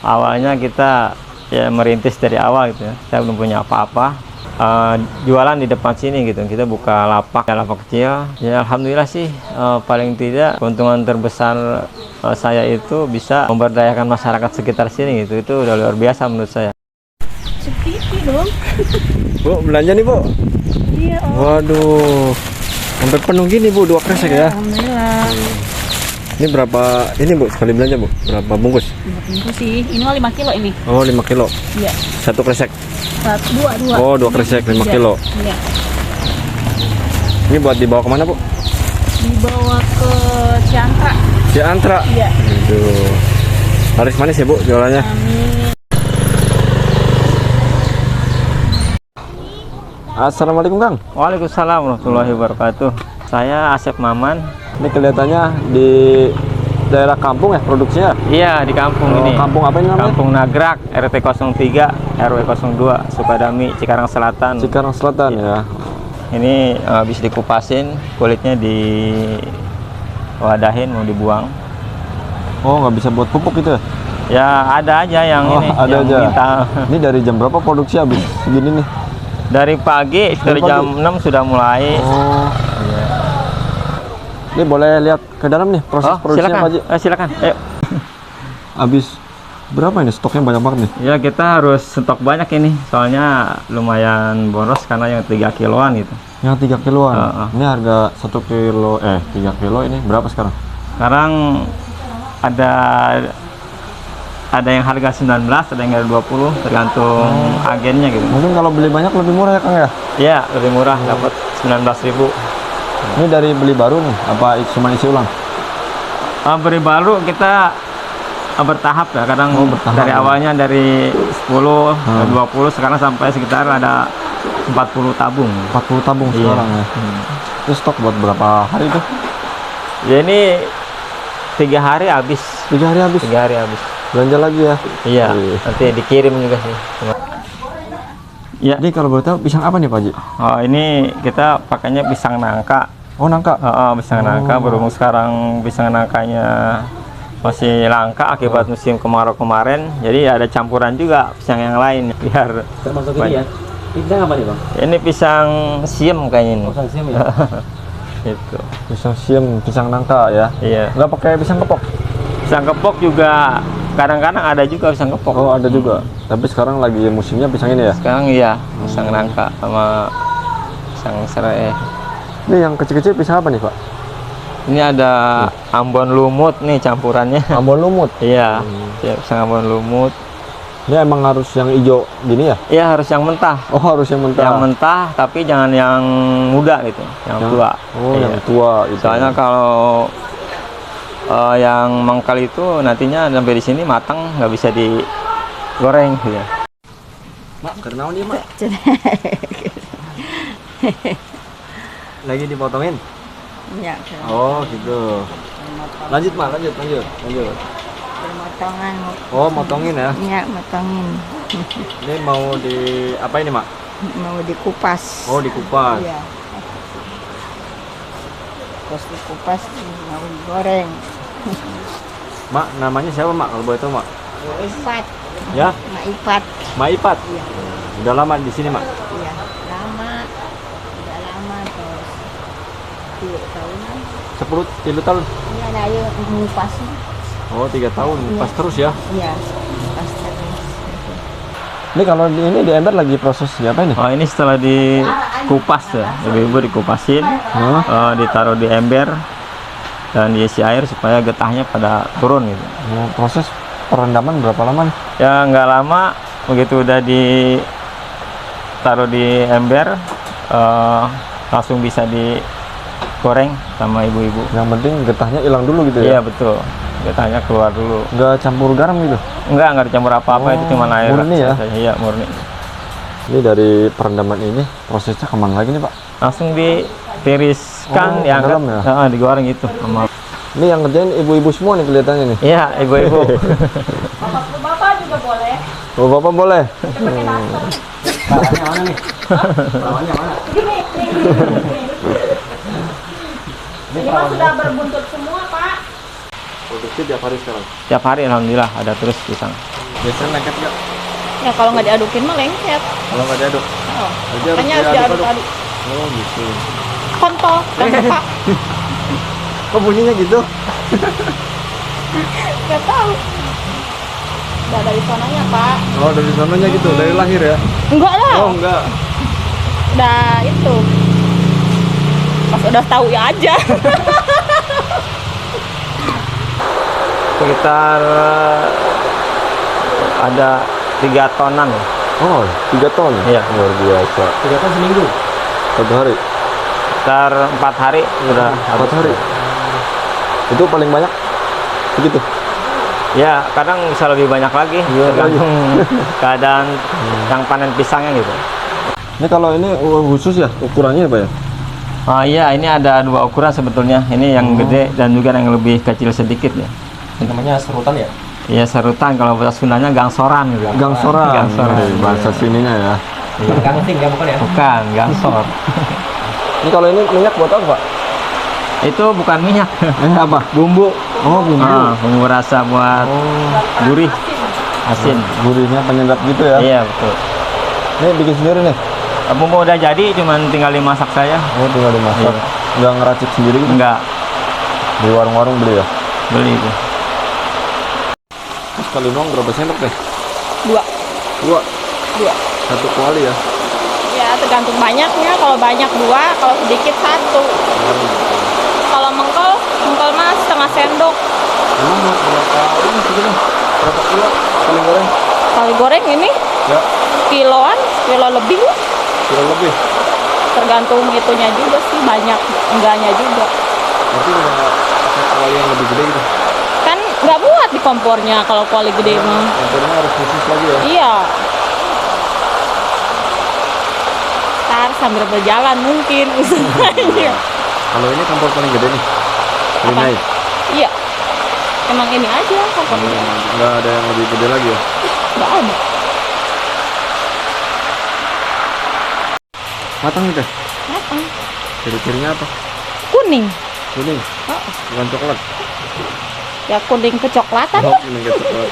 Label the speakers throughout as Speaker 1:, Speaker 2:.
Speaker 1: Awalnya kita ya merintis dari awal gitu ya. Saya belum punya apa-apa. Jualan di depan sini gitu. Kita buka lapak kecil. Ya alhamdulillah sih paling tidak keuntungan terbesar saya itu bisa memberdayakan masyarakat sekitar sini gitu. Itu udah luar biasa menurut saya.
Speaker 2: Sepi dong.
Speaker 3: Bu, belanja nih, Bu.
Speaker 2: Iya,
Speaker 3: Waduh. Sampai penuh gini, Bu, 2 kresek ya.
Speaker 2: Alhamdulillah.
Speaker 3: Ini berapa ini, Bu? Sekali belanja, Bu? Berapa bungkus?
Speaker 2: Itu sih, ini mah 5 kilo ini.
Speaker 3: Oh, 5 kilo.
Speaker 2: Iya.
Speaker 3: 1 kresek.
Speaker 2: Dua.
Speaker 3: Oh, 2 kresek 5 kilo.
Speaker 2: Iya.
Speaker 3: Ini buat dibawa kemana, Bu?
Speaker 2: Dibawa ke Ciantra.
Speaker 3: Ciantra.
Speaker 2: Iya.
Speaker 3: Aduh. Laris manis ya, Bu, jualannya?
Speaker 2: Amin.
Speaker 3: Assalamualaikum, Kang.
Speaker 1: Waalaikumsalam warahmatullahi wabarakatuh. Saya Asep Maman.
Speaker 3: Ini kelihatannya di daerah kampung ya produksinya?
Speaker 1: Iya, di kampung ini.
Speaker 3: Kampung apa ini namanya?
Speaker 1: Kampung Nagrak, RT 03, RW 02, Sukadami, Cikarang Selatan.
Speaker 3: Cikarang Selatan ya.
Speaker 1: Ini habis dikupasin, kulitnya diwadahin mau dibuang.
Speaker 3: Oh, nggak bisa buat pupuk itu ya?
Speaker 1: Ya ada aja yang ini
Speaker 3: ada
Speaker 1: yang
Speaker 3: aja.
Speaker 1: minta.
Speaker 3: Ini dari jam berapa produksi habis segini nih?
Speaker 1: Dari pagi, dari
Speaker 3: pagi?
Speaker 1: jam 6 sudah mulai.
Speaker 3: Oh,
Speaker 1: Iya.
Speaker 3: ini boleh lihat ke dalam nih proses produksinya,
Speaker 1: silakan.
Speaker 3: Pak Haji?
Speaker 1: Silakan. Ayo.
Speaker 3: Habis berapa ini stoknya banyak banget nih?
Speaker 1: Ya kita harus stok banyak ini, soalnya lumayan boros karena yang 3 kiloan gitu.
Speaker 3: Yang 3 kiloan. Ini harga 1 kilo 3 kilo ini berapa sekarang?
Speaker 1: Sekarang ada yang harga 19, ada yang harga 20, tergantung agennya gitu.
Speaker 3: Mungkin kalau beli banyak lebih murah ya, Kang ya?
Speaker 1: Iya, lebih murah, dapat 19.000.
Speaker 3: Ini dari beli baru nih, apa cuma isi ulang?
Speaker 1: Beli baru kita bertahap ya, kadang
Speaker 3: bertahap
Speaker 1: dari
Speaker 3: ya.
Speaker 1: awalnya dari 10 ke 20, sekarang sampai sekitar ada 40 tabung.
Speaker 3: 40 tabung
Speaker 1: Iya.
Speaker 3: sekarang ya. Itu stok buat berapa hari tuh?
Speaker 1: Ya ini 3 hari habis.
Speaker 3: 3 hari habis.
Speaker 1: 3 hari habis.
Speaker 3: Belanja lagi ya?
Speaker 1: Iya,
Speaker 3: Iya.
Speaker 1: nanti dikirim juga sih. Ya,
Speaker 3: Jadi kalau boleh tahu pisang apa nih, Pak Haji?
Speaker 1: ini kita pakainya pisang nangka.
Speaker 3: Oh, nangka.
Speaker 1: Pisang nangka, berhubung sekarang pisang nangkanya masih langka akibat musim kemarau kemarin, jadi ada campuran juga pisang yang lain biar
Speaker 4: Termasuk ini ya. Pisang apa nih, Bang?
Speaker 1: ini pisang siem kayaknya ini.
Speaker 4: Pisang siam ya.
Speaker 1: Itu.
Speaker 3: Pisang siam, pisang nangka ya.
Speaker 1: Iya.
Speaker 3: Nggak pakai pisang kepok?
Speaker 1: Pisang kepok juga kadang-kadang ada juga pisang kepok.
Speaker 3: Oh, ada juga. Tapi sekarang lagi musimnya pisang ini ya?
Speaker 1: Sekarang iya, pisang nangka sama pisang serai.
Speaker 3: Ini yang kecil-kecil pisang apa nih, Pak?
Speaker 1: Ini ada Ambon lumut nih campurannya.
Speaker 3: Ambon lumut.
Speaker 1: Iya, ya, pisang Ambon lumut.
Speaker 3: Ini emang harus yang hijau gini ya?
Speaker 1: Iya, harus yang mentah.
Speaker 3: Oh, harus yang mentah.
Speaker 1: Yang mentah tapi jangan yang muda gitu, yang tua.
Speaker 3: Oh,
Speaker 1: Iya.
Speaker 3: yang tua itu.
Speaker 1: Soalnya kalau yang mangkal itu nantinya sampai di sini matang nggak bisa digoreng gitu ya.
Speaker 3: Mak, kenapa dia, Mak? Lagi dipotongin?
Speaker 2: Iya,
Speaker 3: Oh, gitu. Lanjut, Mak, lanjut.
Speaker 2: pemotongan.
Speaker 3: Oh, motongin ya.
Speaker 2: Iya, motongin.
Speaker 3: Ini mau di apa ini, Mak?
Speaker 2: Mau dikupas.
Speaker 3: Oh, dikupas.
Speaker 2: Iya. Terus dikupas mau digoreng.
Speaker 3: Mak, namanya siapa, Mak? Kalau boleh tahu, Mak?
Speaker 2: Ipat.
Speaker 3: Ya,
Speaker 2: Mak Ipat.
Speaker 3: Mak Ipat.
Speaker 2: Iya.
Speaker 3: Udah lama di sini, Mak?
Speaker 2: Iya. Udah lama terus 3 tahunan.
Speaker 3: 10 tahun.
Speaker 2: Ini ada ayo ngupasnya.
Speaker 3: Oh, 3 tahun. Pas terus ya.
Speaker 2: Iya, ngupas terus.
Speaker 3: Ini kalau ini di ember lagi proses apa ini?
Speaker 1: Oh, ini setelah dikupas ya, ibu-ibu dikupasin, ditaruh di ember dan diisi air supaya getahnya pada turun gitu.
Speaker 3: Oh, proses perendaman berapa lama nih?
Speaker 1: Ya nggak lama, begitu udah ditaruh di ember, langsung bisa digoreng sama ibu-ibu.
Speaker 3: Yang penting getahnya hilang dulu gitu ya?
Speaker 1: Iya betul, getahnya keluar dulu.
Speaker 3: Nggak campur garam gitu?
Speaker 1: Nggak dicampur apa-apa, itu cuma air.
Speaker 3: Murni ya?
Speaker 1: saja. Iya murni.
Speaker 3: Ini dari perendaman ini prosesnya kemana lagi nih, Pak?
Speaker 1: Langsung ditiriskan,
Speaker 3: Oh,
Speaker 1: diangkat,
Speaker 3: ke dalam ya?
Speaker 1: digoreng gitu. Sama.
Speaker 3: Ini yang ngerjain ibu-ibu semua nih kelihatannya nih.
Speaker 1: Iya ibu-ibu.
Speaker 2: Bapak juga boleh.
Speaker 3: Oh, Bapak boleh?
Speaker 4: Bawahnya mana nih? Bawahnya mana?
Speaker 2: Ini mah sudah berbuntut semua, Pak.
Speaker 3: Produksi tiap hari sekarang?
Speaker 1: Tiap hari alhamdulillah ada terus pisang.
Speaker 3: Biasanya lengket nggak?
Speaker 2: Ya kalau nggak diadukin mah lengket.
Speaker 3: Kalau nggak diaduk?
Speaker 2: Oh.
Speaker 3: Jadi
Speaker 2: Makanya harus diaduk-aduk.
Speaker 3: Oh gitu.
Speaker 2: Kontol dan Pak.
Speaker 3: Kok bunyinya gitu?
Speaker 2: Nggak tahu. Udah dari sananya Pak.
Speaker 3: Oh dari sananya gitu, dari lahir ya?
Speaker 2: Enggak lah.
Speaker 3: Oh enggak.
Speaker 2: Udah itu. Pas udah tahu ya aja.
Speaker 1: Sekitar ada 3 tonan.
Speaker 3: Oh 3 ton?
Speaker 1: Iya.
Speaker 3: Luar biasa.
Speaker 4: 3 ton seminggu.
Speaker 3: 1 hari?
Speaker 1: Sekitar 4 hari sudah
Speaker 3: 4 hari? Itu paling banyak? Begitu?
Speaker 1: Ya, kadang bisa lebih banyak lagi, tergantung keadaan yang panen pisangnya gitu.
Speaker 3: Ini kalau ini khusus ya ukurannya apa ya?
Speaker 1: Oh iya, ini ada 2 ukuran sebetulnya. Ini yang gede dan juga yang lebih kecil sedikit ya.
Speaker 4: Namanya serutan ya?
Speaker 1: Iya, serutan, kalau bahasa Sundanya gangsoran gitu.
Speaker 3: Gangsoran.
Speaker 1: Gangsoran.
Speaker 3: Bahasa sininya ya.
Speaker 4: Gangsing ya bukan ya?
Speaker 1: Bukan, gangsor.
Speaker 3: Ini kalau ini minyak buat apa, Pak?
Speaker 1: Itu bukan minyak,
Speaker 3: Apa?
Speaker 1: bumbu.
Speaker 3: Oh bumbu.
Speaker 1: Bumbu rasa buat gurih, asin.
Speaker 3: Gurihnya penyedap gitu ya?
Speaker 1: Iya, betul.
Speaker 3: Ini bikin sendiri nih?
Speaker 1: Bumbu udah jadi, cuman tinggal dimasak saja.
Speaker 3: Oh tinggal dimasak?
Speaker 1: Iya.
Speaker 3: Nggak ngeracik sendiri gitu?
Speaker 1: Enggak,
Speaker 3: Di warung-warung beli ya?
Speaker 1: beli itu.
Speaker 3: Terus sekali nuang berapa sendok deh?
Speaker 2: 2.
Speaker 3: 2?
Speaker 2: 2.
Speaker 3: 1 kuali ya?
Speaker 2: Ya tergantung banyaknya. Kalau banyak 2, kalau sedikit 1. Kalau mengkol mah setengah sendok.
Speaker 3: Emang berapa ini segini? Berapa kilo kali goreng?
Speaker 2: Kali goreng ini
Speaker 3: Ya,
Speaker 2: kilo lebih.
Speaker 3: kilo lebih.
Speaker 2: Tergantung itunya juga sih, banyak enggaknya juga.
Speaker 3: Berarti udah pakai kuali yang lebih gede gitu?
Speaker 2: Kan nggak muat di kompornya kalau kuali gede mah.
Speaker 3: Kompornya harus khusus lagi ya?
Speaker 2: Iya. Ntar sambil berjalan mungkin usahanya.
Speaker 3: Kalau ini kompor paling gede nih? Rinnai?
Speaker 2: Iya. Emang ini aja kompornya.
Speaker 3: Nggak ada yang lebih gede lagi ya?
Speaker 2: Nggak ada.
Speaker 3: Matang nih teh?
Speaker 2: Apa?
Speaker 3: Ciri-cirinya apa?
Speaker 2: Kuning.
Speaker 3: Kuning?
Speaker 2: Oh,
Speaker 3: Bukan coklat?
Speaker 2: ya kuning kecoklatan
Speaker 3: Oh,
Speaker 2: lah.
Speaker 3: kuning kayak coklat.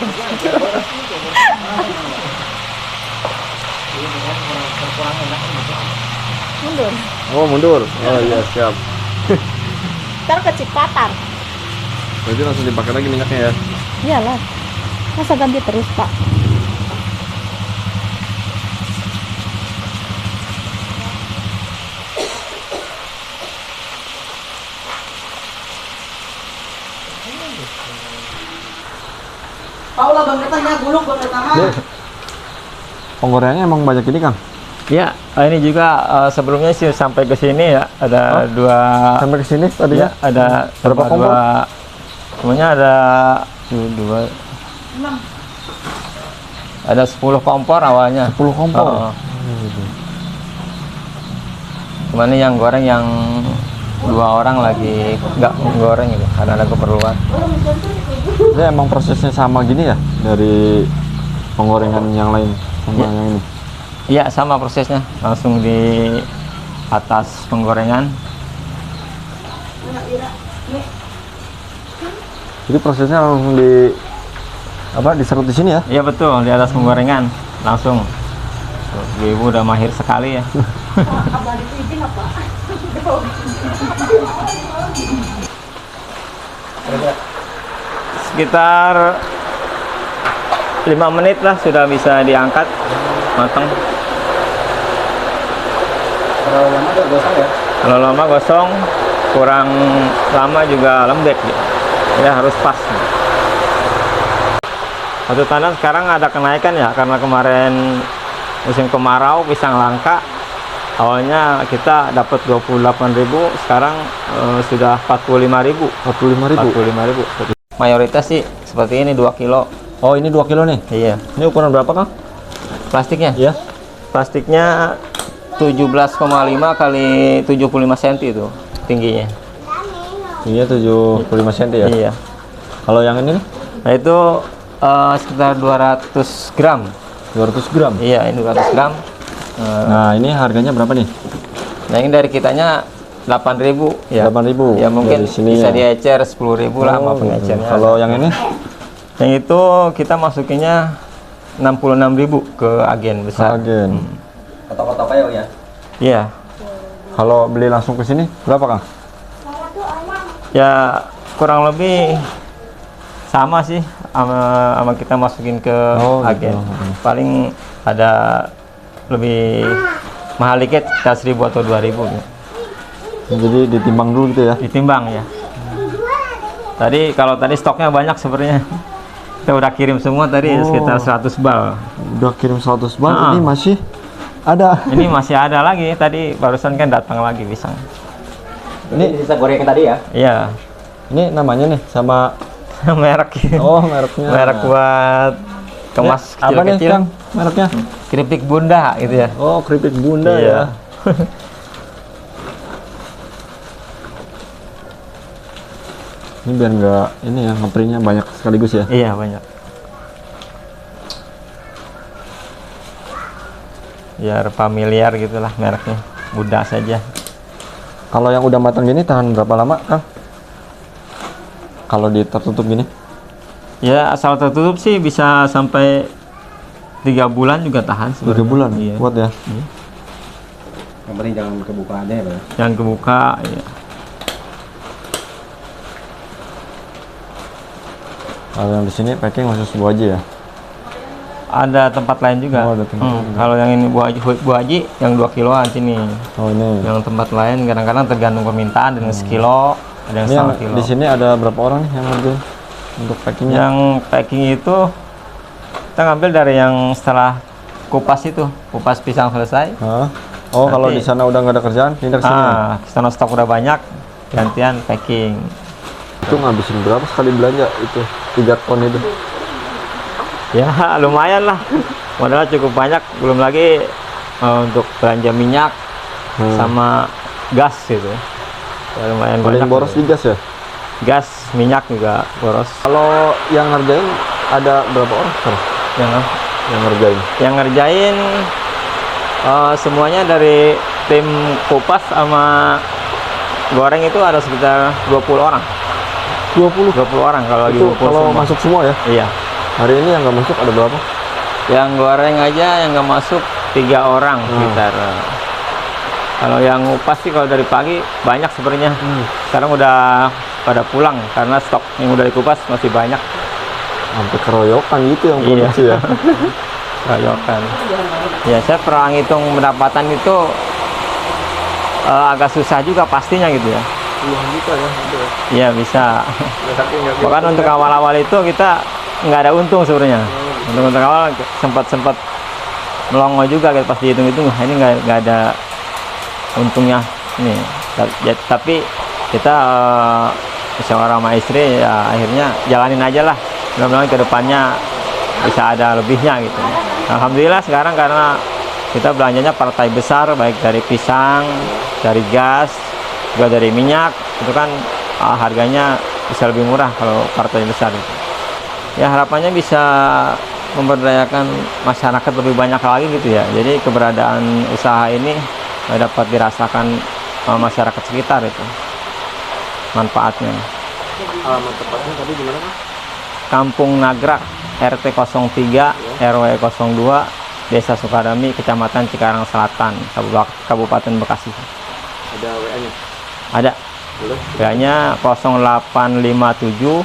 Speaker 2: Mundur.
Speaker 3: Oh mundur? Oh iya siap.
Speaker 2: Ntar kecepatan.
Speaker 3: Berarti langsung dipakai lagi minyaknya ya?
Speaker 2: Iyalah. Masa ganti terus, Pak?
Speaker 4: Paulah bang katanya gulung bang pertama.
Speaker 3: Penggorengannya emang banyak ini Kang?
Speaker 1: Ya, ini juga sebelumnya sih sampai ke sini ya, ada 2.
Speaker 3: Sampai ke sini tadi
Speaker 1: Ya, ada
Speaker 3: berapa kompor?
Speaker 1: Semuanya ada 2. Ada 10 kompor awalnya.
Speaker 3: 10 kompor?
Speaker 1: Oh. Cuman ini yang goreng yang 2 orang lagi nggak goreng gitu, karena ada keperluan.
Speaker 3: Ini emang prosesnya sama gini ya? Dari penggorengan yang lain sama
Speaker 1: Ya.
Speaker 3: yang ini?
Speaker 1: Iya, sama prosesnya, langsung di atas penggorengan.
Speaker 3: Jadi prosesnya langsung di apa diserut di sini ya?
Speaker 1: Iya betul, di atas penggorengan langsung. Tuh, Ibu udah mahir sekali ya. Sekitar 5 menit lah sudah bisa diangkat matang.
Speaker 4: Kalau lama udah gosong ya?
Speaker 1: Kalau lama gosong, kurang lama juga lembek gitu. Ya harus pas. Satu tandan sekarang ada kenaikan ya, karena kemarin musim kemarau pisang langka. Awalnya kita dapat 28.000, sekarang sudah 45.000.
Speaker 3: 45.000.
Speaker 1: Mayoritas sih seperti ini 2 kilo.
Speaker 3: Oh ini 2 kilo nih?
Speaker 1: Iya.
Speaker 3: Ini ukuran berapa Kang?
Speaker 1: Plastiknya?
Speaker 3: Iya.
Speaker 1: Plastiknya 17,5 kali 75 cm itu tingginya.
Speaker 3: Iya 75 cm ya?
Speaker 1: Iya.
Speaker 3: Kalau yang ini nih?
Speaker 1: Nah itu sekitar 200 gram.
Speaker 3: 200 gram?
Speaker 1: Iya, ini 200 gram.
Speaker 3: Nah ini harganya berapa nih?
Speaker 1: Nah ini dari kitanya 8.000 ya.
Speaker 3: 8.000
Speaker 1: Ya mungkin
Speaker 3: dari sini
Speaker 1: bisa
Speaker 3: ya?
Speaker 1: diecer 10.000 lah sama pengecernya.
Speaker 3: Kalau yang ini?
Speaker 1: Yang itu kita masukinnya 66.000 ke agen besar.
Speaker 3: Agen.
Speaker 4: Kotak-kotak aja ya.
Speaker 1: Iya.
Speaker 3: Kalau beli langsung ke sini berapa Kang?
Speaker 1: Ya kurang lebih sama sih sama kita masukin ke
Speaker 3: Oh,
Speaker 1: agen.
Speaker 3: gitu.
Speaker 1: Paling ada lebih mahal dikit, kita 1.000 atau 2.000 gitu.
Speaker 3: Jadi ditimbang dulu gitu ya.
Speaker 1: Ditimbang ya. Kalau tadi stoknya banyak sebenarnya. Kita udah kirim semua tadi
Speaker 3: Oh.
Speaker 1: sekitar 100 bal.
Speaker 3: Udah kirim 100 bal,
Speaker 1: Ah.
Speaker 3: ini masih ada.
Speaker 1: Ini masih ada lagi. Tadi barusan kan datang lagi pisang.
Speaker 4: Ini sisa goreng yang tadi ya.
Speaker 1: Iya.
Speaker 3: Ini namanya nih sama
Speaker 1: Merek.
Speaker 3: oh mereknya.
Speaker 1: Merek buat kemas
Speaker 3: Ini apa nih
Speaker 1: kecil-kecil.
Speaker 3: Kang? Mereknya?
Speaker 1: Keripik Bunda gitu ya.
Speaker 3: Oh, keripik Bunda
Speaker 1: Iya.
Speaker 3: ya. Ini biar nggak ini ya ngeprintnya banyak sekaligus ya.
Speaker 1: Iya, banyak. Biar familiar gitulah mereknya. Mudah saja.
Speaker 3: Kalau yang udah matang gini tahan berapa lama, Kang? Kalau di tertutup gini?
Speaker 1: Ya, asal tertutup sih bisa sampai 3 bulan juga tahan
Speaker 3: 3
Speaker 1: sebenarnya.
Speaker 3: bulan.
Speaker 1: Iya.
Speaker 3: Kuat ya.
Speaker 4: Yang penting jangan kebuka aja ya, Pak.
Speaker 1: Jangan kebuka, iya.
Speaker 3: Kalau yang di sini packing khusus buah aja ya.
Speaker 1: Ada tempat lain juga.
Speaker 3: Oh, ada tempat lain.
Speaker 1: Kalau yang ini buah haji yang 2 kiloan sini.
Speaker 3: Oh, ini.
Speaker 1: Yang tempat lain kadang-kadang tergantung permintaan, ada yang sekilo, ada yang
Speaker 3: Ini yang
Speaker 1: setengah kilo.
Speaker 3: di sini ada berapa orang nih yang ngerjain untuk packingnya?
Speaker 1: Yang packing itu kita ngambil dari yang setelah kupas itu, kupas pisang selesai.
Speaker 3: Hah? Oh, kalau
Speaker 1: Nanti-
Speaker 3: di sana udah nggak ada kerjaan, pindah ke sini.
Speaker 1: Karena stok udah banyak, gantian packing.
Speaker 3: Itu ngabisin berapa sekali belanja itu 3 ton itu?
Speaker 1: Ya lumayan lah, modalnya cukup banyak. Belum lagi untuk belanja minyak sama gas gitu. Ya, lumayan
Speaker 3: Paling
Speaker 1: banyak.
Speaker 3: boros di gas ya?
Speaker 1: Gas, minyak juga boros.
Speaker 3: Kalau yang ngerjain ada berapa orang sekarang
Speaker 1: Yang,
Speaker 3: yang ngerjain?
Speaker 1: yang ngerjain semuanya dari tim kupas sama goreng itu ada sekitar 20 orang.
Speaker 3: 20?
Speaker 1: 20 orang kalau lagi
Speaker 3: Itu
Speaker 1: ngumpul
Speaker 3: kalau
Speaker 1: semua.
Speaker 3: masuk semua ya?
Speaker 1: Iya.
Speaker 3: Hari ini yang nggak masuk ada berapa?
Speaker 1: Yang goreng aja yang nggak masuk 3 orang sekitar. Kalau yang ngupas sih kalau dari pagi banyak sebenarnya. Sekarang udah pada pulang karena stok yang udah dikupas masih banyak.
Speaker 3: Sampai keroyokan gitu yang
Speaker 1: Iya.
Speaker 3: produksi ya?
Speaker 1: Rayokan. Ya saya pernah ngitung pendapatan itu agak susah juga pastinya gitu ya.
Speaker 3: Puluhan juta ya?
Speaker 1: Iya bisa. Bahkan untuk awal-awal itu kita nggak ada untung sebenarnya. Untuk awal sempat melongo juga gitu, pas dihitung-hitung ini nggak ada untungnya ini. Ya, tapi kita musyawarah sama istri ya akhirnya jalanin aja lah. Mudah-mudahan ke depannya bisa ada lebihnya gitu. Alhamdulillah sekarang karena kita belanjanya partai besar baik dari pisang, dari gas, juga dari minyak, itu kan harganya bisa lebih murah kalau partai besar itu. Ya harapannya bisa memberdayakan masyarakat lebih banyak lagi gitu ya. Jadi keberadaan usaha ini dapat dirasakan masyarakat sekitar itu manfaatnya.
Speaker 3: Alamat tepatnya tadi di mana, Pak?
Speaker 1: Kampung Nagrak, RT 03, RW 02, Desa Sukadami, Kecamatan Cikarang Selatan, Kabupaten Bekasi.
Speaker 3: Ada WA-nya?
Speaker 1: Ada.
Speaker 3: Boleh?
Speaker 1: WA-nya 0857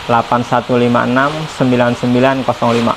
Speaker 1: 8156 9905.